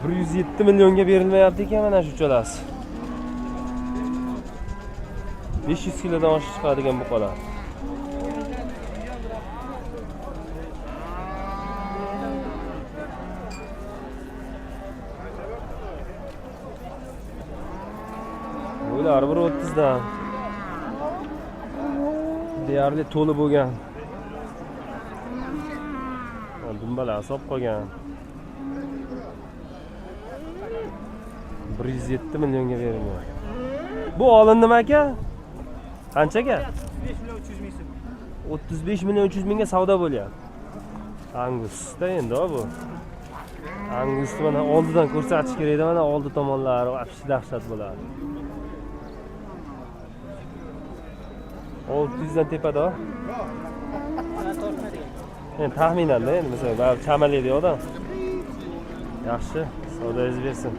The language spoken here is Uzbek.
107 millionga berilmayapti ekan mana shu uchalasi. 500 kilodan oshiq chiqadigan buqalar. Bular 130 dan. Deyarli to'lib bo'lgan. Dumbalar solib qolgan. 107 millionga berilgan. Bu olindimi aka? Qanchaga? 35 million 300 mingga savdo bo'lyapti. Angusda endi bu. Angus mana oldidan ko'rsatish kerak edi, mana oldi tomonlari vaqti dahshat bo'ladi. 600 dan tepada. Endi taxminan-da endi mesela chamaliydi odam. Yaxshi, savdoyingiz bersin.